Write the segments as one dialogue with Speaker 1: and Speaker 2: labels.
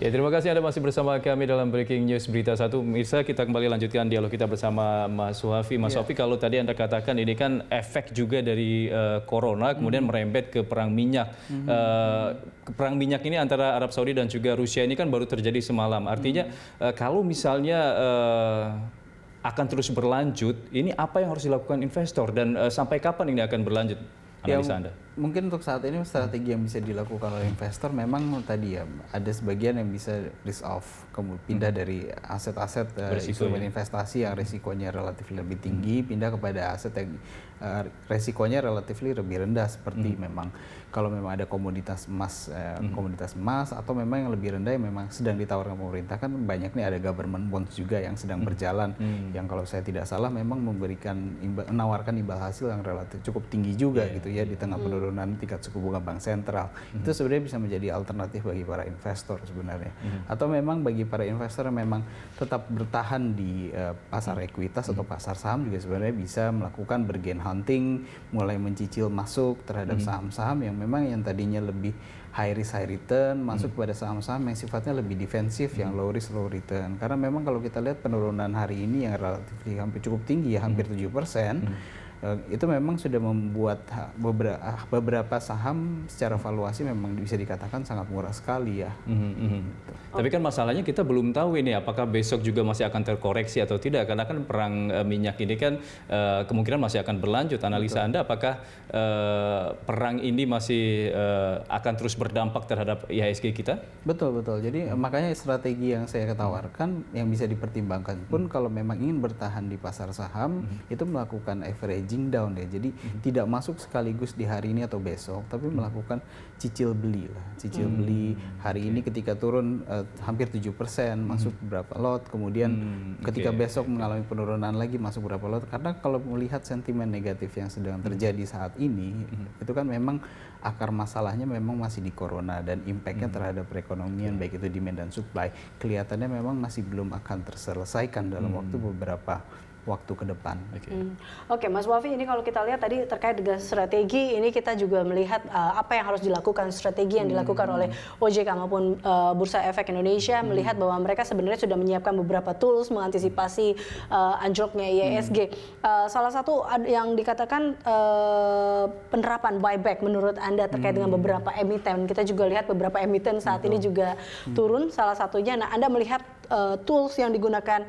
Speaker 1: Ya, terima kasih Anda masih bersama kami dalam Breaking News Berita 1. Mirsa, kita kembali lanjutkan dialog kita bersama Mas Suhafi. Mas Suhafi, kalau tadi Anda katakan ini kan efek juga dari corona, kemudian merembet ke perang minyak. Perang minyak ini antara Arab Saudi dan juga Rusia ini kan baru terjadi semalam. Artinya kalau misalnya akan terus berlanjut, ini apa yang harus dilakukan investor dan sampai kapan ini akan berlanjut? Analisa Anda.
Speaker 2: Mungkin untuk saat ini strategi yang bisa dilakukan oleh investor memang tadi ya ada sebagian yang bisa risk off, kemudian pindah dari aset-aset instrumen investasi yang risikonya relatif lebih tinggi, pindah kepada aset yang resikonya relatif lebih rendah seperti memang kalau memang ada komoditas emas atau memang yang lebih rendah yang memang sedang ditawarkan pemerintah, kan banyak nih ada government bonds juga yang sedang berjalan yang kalau saya tidak salah memang menawarkan imbal hasil yang relatif cukup tinggi juga gitu ya di tengah penurunan tingkat suku bunga bank sentral. Itu sebenarnya bisa menjadi alternatif bagi para investor sebenarnya. Atau memang bagi para investor yang memang tetap bertahan di pasar ekuitas atau pasar saham juga sebenarnya bisa melakukan bargain hunting, mulai mencicil masuk terhadap saham-saham yang memang yang tadinya lebih high risk high return, masuk kepada saham-saham yang sifatnya lebih defensif, yang low risk low return. Karena memang kalau kita lihat penurunan hari ini yang relatif hampir cukup tinggi ya, hampir 7%, itu memang sudah membuat beberapa saham secara valuasi memang bisa dikatakan sangat murah sekali ya.
Speaker 1: Tapi kan masalahnya kita belum tahu ini apakah besok juga masih akan terkoreksi atau tidak, karena kan perang minyak ini kan kemungkinan masih akan berlanjut. Analisa Anda apakah perang ini masih akan terus berdampak terhadap IHSG kita?
Speaker 2: Betul. Jadi makanya strategi yang saya tawarkan yang bisa dipertimbangkan pun kalau memang ingin bertahan di pasar saham itu melakukan averaging down ya. Jadi tidak masuk sekaligus di hari ini atau besok, tapi melakukan cicil beli lah. Cicil beli hari ini ketika turun hampir 7%, masuk berapa lot, kemudian ketika besok mengalami penurunan lagi masuk berapa lot. Karena kalau melihat sentimen negatif yang sedang terjadi saat ini, itu kan memang akar masalahnya memang masih di corona dan impactnya terhadap perekonomian baik itu demand dan supply kelihatannya memang masih belum akan terselesaikan dalam waktu beberapa waktu ke depan.
Speaker 3: Oke, Mas Wafi, ini kalau kita lihat tadi terkait dengan strategi, ini kita juga melihat apa yang harus dilakukan, strategi yang dilakukan oleh OJK maupun Bursa Efek Indonesia, melihat bahwa mereka sebenarnya sudah menyiapkan beberapa tools mengantisipasi anjloknya IHSG. Salah satu yang dikatakan penerapan buyback menurut Anda terkait dengan beberapa emiten. Kita juga lihat beberapa emiten saat ini juga turun, salah satunya. Nah, Anda melihat tools yang digunakan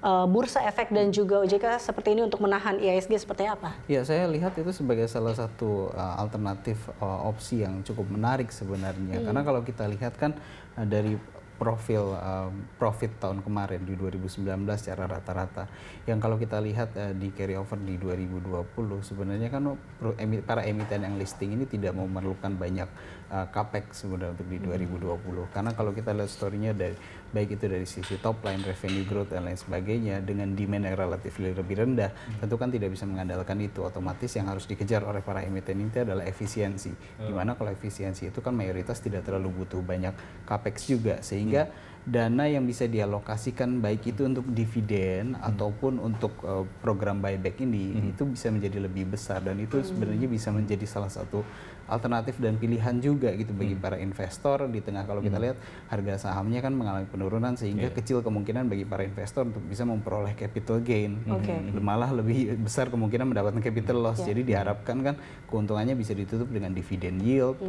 Speaker 3: Bursa Efek dan juga OJK seperti ini untuk menahan IHSG seperti apa? Ya,
Speaker 2: saya lihat itu sebagai salah satu alternatif opsi yang cukup menarik sebenarnya. Karena kalau kita lihat kan dari profil profit tahun kemarin di 2019 secara rata-rata yang kalau kita lihat di carry over di 2020 sebenarnya kan para emiten yang listing ini tidak memerlukan banyak capex sebenarnya untuk di 2020 karena kalau kita lihat story-nya dari baik itu dari sisi top line revenue growth dan lain sebagainya dengan demand yang relatif lebih rendah tentu kan tidak bisa mengandalkan itu, otomatis yang harus dikejar oleh para emiten ini adalah efisiensi dimana kalau efisiensi itu kan mayoritas tidak terlalu butuh banyak capex juga sehingga dana yang bisa dialokasikan baik itu untuk dividen ataupun untuk program buyback ini itu bisa menjadi lebih besar dan itu sebenarnya bisa menjadi salah satu alternatif dan pilihan juga gitu bagi para investor di tengah kalau kita lihat harga sahamnya kan mengalami penurunan sehingga kecil kemungkinan bagi para investor untuk bisa memperoleh capital gain malah lebih besar kemungkinan mendapatkan capital loss jadi diharapkan kan keuntungannya bisa ditutup dengan dividen yield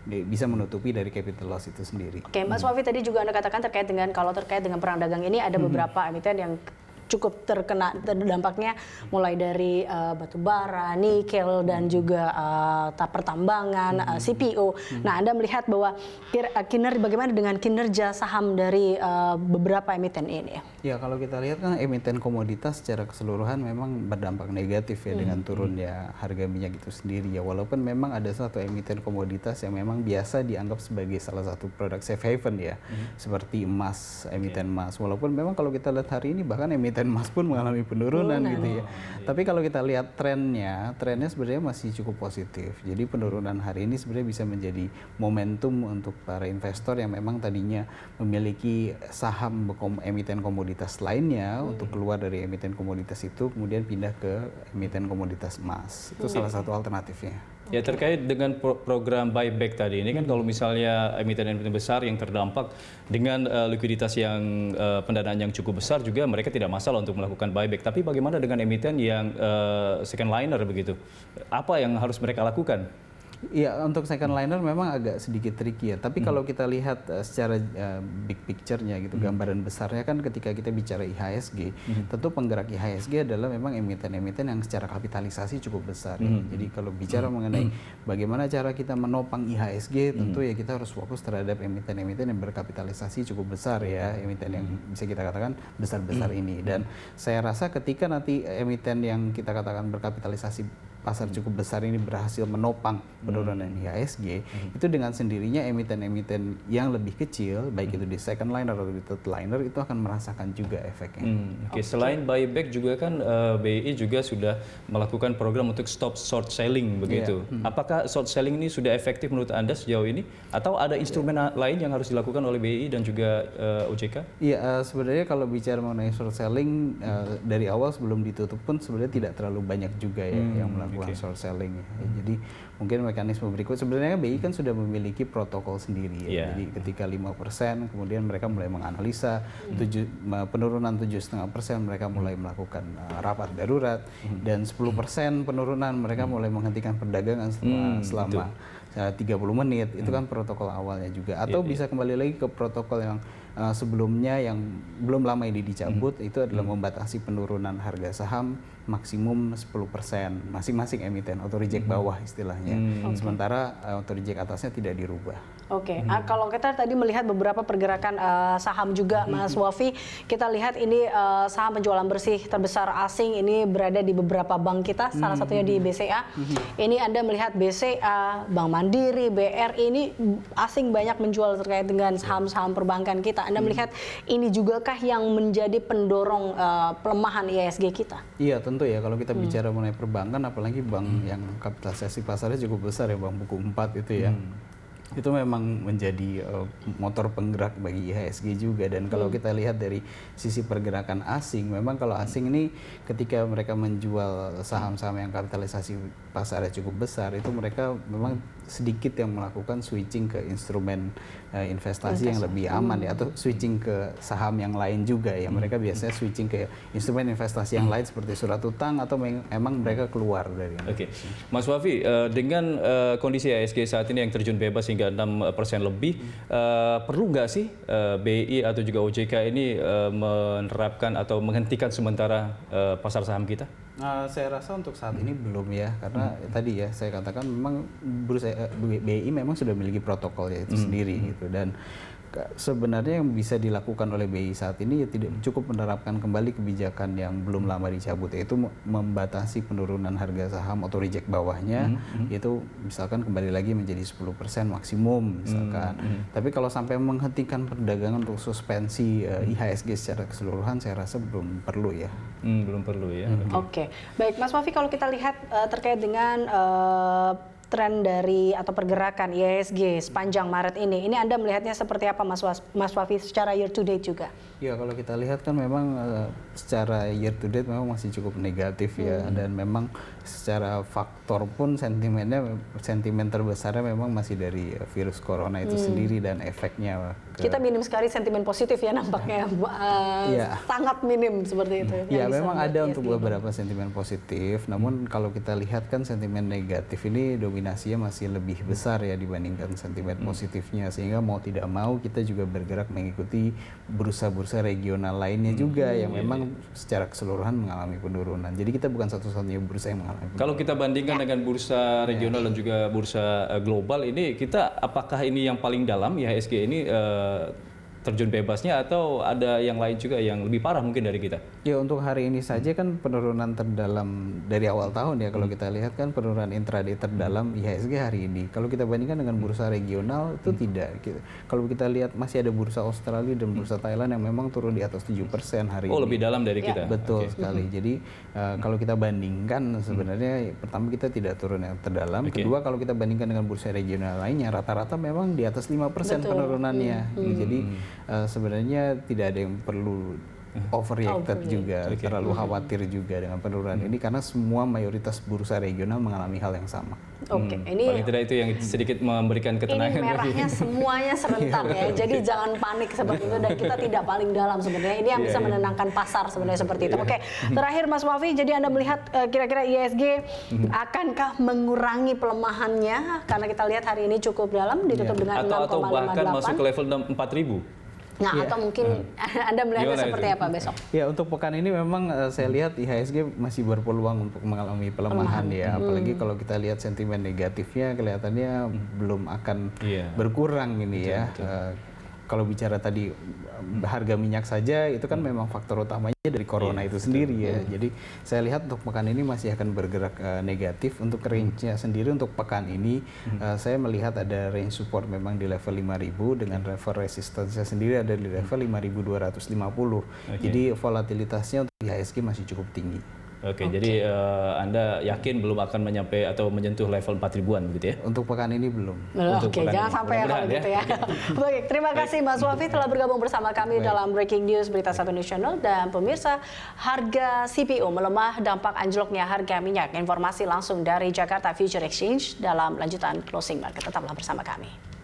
Speaker 2: bisa menutupi dari capital loss itu sendiri.
Speaker 3: Oke, Mas Wafi tadi juga Anda katakan terkait dengan perang dagang ini ada beberapa emiten yang cukup terkena dampaknya mulai dari batu bara, nikel dan juga pertambangan, CPO. Nah, Anda melihat bahwa bagaimana dengan kinerja saham dari beberapa emiten ini?
Speaker 2: Ya, kalau kita lihat kan emiten komoditas secara keseluruhan memang berdampak negatif ya dengan turunnya harga minyak itu sendiri ya. Walaupun memang ada satu emiten komoditas yang memang biasa dianggap sebagai salah satu produk safe haven ya, seperti emas, emiten emas. Walaupun memang kalau kita lihat hari ini bahkan emiten emas pun mengalami penurunan gitu ya. Tapi kalau kita lihat trennya sebenarnya masih cukup positif. Jadi penurunan hari ini sebenarnya bisa menjadi momentum untuk para investor yang memang tadinya memiliki saham emiten komoditas lainnya untuk keluar dari emiten komoditas itu kemudian pindah ke emiten komoditas emas. Itu salah satu alternatifnya.
Speaker 1: Ya terkait dengan program buyback tadi ini kan kalau misalnya emiten-emiten besar yang terdampak dengan likuiditas yang pendanaan yang cukup besar juga mereka tidak masalah untuk melakukan buyback. Tapi bagaimana dengan emiten yang second liner begitu? Apa yang harus mereka lakukan?
Speaker 2: Iya, untuk second liner memang agak sedikit tricky ya. Tapi kalau kita lihat secara big picture-nya gitu, gambaran besarnya kan ketika kita bicara IHSG, tentu penggerak IHSG adalah memang emiten-emiten yang secara kapitalisasi cukup besar. Ya. Jadi kalau bicara mengenai bagaimana cara kita menopang IHSG, tentu ya kita harus fokus terhadap emiten-emiten yang berkapitalisasi cukup besar ya, emiten yang bisa kita katakan besar-besar ini. Dan saya rasa ketika nanti emiten yang kita katakan berkapitalisasi pasar cukup besar ini berhasil menopang penurunan IHSG, itu dengan sendirinya emiten-emiten yang lebih kecil, baik itu di second liner atau di third liner, itu akan merasakan juga efeknya.
Speaker 1: Oke. Selain buyback juga kan BI juga sudah melakukan program untuk stop short selling begitu. Apakah short selling ini sudah efektif menurut Anda sejauh ini? Atau ada instrumen lain yang harus dilakukan oleh BI dan juga OJK?
Speaker 2: Iya, sebenarnya kalau bicara mengenai short selling, dari awal sebelum ditutup pun sebenarnya tidak terlalu banyak juga ya yang melakukan short selling ya. Jadi mungkin mekanisme berikut sebenarnya BI kan sudah memiliki protokol sendiri ya. Jadi ketika 5% kemudian mereka mulai menganalisa penurunan 7,5% mereka mulai melakukan rapat darurat dan 10% penurunan mereka mulai menghentikan perdagangan selama 30 menit. Itu kan protokol awalnya juga. Atau bisa kembali lagi ke protokol yang sebelumnya yang belum lama ini dicabut, itu adalah membatasi penurunan harga saham maksimum 10% masing-masing emiten, auto reject bawah istilahnya. Sementara auto reject atasnya tidak dirubah.
Speaker 3: Oke. Kalau kita tadi melihat beberapa pergerakan saham juga Mas Wafi, kita lihat ini saham penjualan bersih terbesar asing ini berada di beberapa bank kita, salah satunya di BCA. Ini Anda melihat BCA, Bank Mandiri, BRI ini asing banyak menjual terkait dengan saham-saham perbankan kita. Anda melihat ini jugakah yang menjadi pendorong pelemahan IHSG kita?
Speaker 2: Iya, tentu ya. Kalau kita bicara mengenai perbankan, apalagi bank yang kapitalisasi pasarnya cukup besar ya, Bank Buku 4 itu ya. Itu memang menjadi motor penggerak bagi IHSG juga. Dan kalau kita lihat dari sisi pergerakan asing, memang kalau asing ini ketika mereka menjual saham-saham yang kapitalisasi pasarnya cukup besar, itu mereka memang sedikit yang melakukan switching ke instrumen investasi yang lebih aman ya, atau switching ke saham yang lain juga ya. Mereka biasanya switching ke instrumen investasi yang lain seperti surat utang, atau memang mereka keluar dari.
Speaker 1: Oke. Mas Wafi, dengan kondisi IHSG saat ini yang terjun bebas hingga 6% lebih, perlu nggak sih BI atau juga OJK ini menerapkan atau menghentikan sementara pasar saham kita?
Speaker 2: Saya rasa untuk saat ini belum ya, karena tadi ya saya katakan memang bursa BI memang sudah memiliki protokolnya itu sendiri gitu. Dan sebenarnya yang bisa dilakukan oleh BI saat ini ya tidak cukup menerapkan kembali kebijakan yang belum lama dicabut, yaitu membatasi penurunan harga saham auto reject bawahnya, yaitu misalkan kembali lagi menjadi 10% maksimum misalkan. Tapi kalau sampai menghentikan perdagangan untuk suspensi IHSG secara keseluruhan, saya rasa belum perlu ya.
Speaker 1: Belum perlu ya.
Speaker 3: Oke. Baik Mas Wafi, kalau kita lihat terkait dengan tren dari atau pergerakan IHSG sepanjang Maret ini Anda melihatnya seperti apa Mas Wafi secara year to date juga? Ya,
Speaker 2: kalau kita lihat kan memang secara year to date memang masih cukup negatif ya, dan memang secara faktor pun sentimen terbesarnya memang masih dari virus corona itu sendiri dan efeknya.
Speaker 3: Kita minim sekali sentimen positif ya nampaknya, sangat minim seperti itu.
Speaker 2: Ya, memang ada untuk beberapa sentimen positif, namun kalau kita lihat kan sentimen negatif ini dominasinya masih lebih besar ya dibandingkan sentimen positifnya, sehingga mau tidak mau kita juga bergerak mengikuti bursa-bursa regional lainnya juga yang memang secara keseluruhan mengalami penurunan. Jadi kita bukan satu-satunya bursa yang mengalami penurunan.
Speaker 1: Kalau kita bandingkan dengan bursa regional dan juga bursa global ini, kita apakah ini yang paling dalam IHSG ini terjun bebasnya, atau ada yang lain juga yang lebih parah mungkin dari kita?
Speaker 2: Ya, untuk hari ini saja kan penurunan terdalam dari awal tahun ya, kalau kita lihat kan penurunan intraday terdalam IHSG hari ini. Kalau kita bandingkan dengan bursa regional itu tidak. Kalau kita lihat masih ada bursa Australia dan bursa Thailand yang memang turun di atas 7% hari ini.
Speaker 1: Oh, lebih dalam dari kita?
Speaker 2: Betul sekali. Jadi kalau kita bandingkan sebenarnya pertama kita tidak turun yang terdalam. Kedua, kalau kita bandingkan dengan bursa regional lainnya, rata-rata memang di atas 5% penurunannya. Jadi sebenarnya tidak ada yang perlu overreacted juga, terlalu khawatir juga dengan penurunan ini karena semua mayoritas bursa regional mengalami hal yang sama.
Speaker 3: Oke, ini
Speaker 1: paling tidak itu yang sedikit memberikan ketenangan.
Speaker 3: Ini merahnya semuanya serentak ya, jadi jangan panik seperti itu dan kita tidak paling dalam sebenarnya. Ini yang bisa menenangkan pasar sebenarnya seperti itu. Oke, terakhir Mas Wafi, jadi Anda melihat kira-kira IHSG akankah mengurangi pelemahannya karena kita lihat hari ini cukup dalam ditutup dengan 6,58
Speaker 1: atau bahkan masuk ke level 4.000.
Speaker 3: Nah, atau mungkin Anda melihatnya seperti apa besok?
Speaker 2: Ya, untuk pekan ini memang saya lihat IHSG masih berpeluang untuk mengalami pelemahan ya. Apalagi kalau kita lihat sentimen negatifnya kelihatannya belum akan berkurang ini ya. Kalau bicara tadi harga minyak saja itu kan memang faktor utamanya dari corona itu sendiri ya. Jadi saya lihat untuk pekan ini masih akan bergerak negatif. Untuk range-nya sendiri untuk pekan ini saya melihat ada range support memang di level 5.000 dengan level resistance sendiri ada di level 5.250. Jadi volatilitasnya untuk IHSG masih cukup tinggi.
Speaker 1: Oke, jadi Anda yakin belum akan menyampai atau menyentuh level 4.000-an begitu ya?
Speaker 2: Untuk pekan ini belum.
Speaker 3: Oke, jangan sampai ya kalau gitu ya. Baik, terima kasih Mas Wafi telah bergabung bersama kami dalam Breaking News Berita 7 News Channel. Dan pemirsa, harga CPO melemah dampak anjloknya harga minyak. Informasi langsung dari Jakarta Future Exchange dalam lanjutan closing market. Tetaplah bersama kami.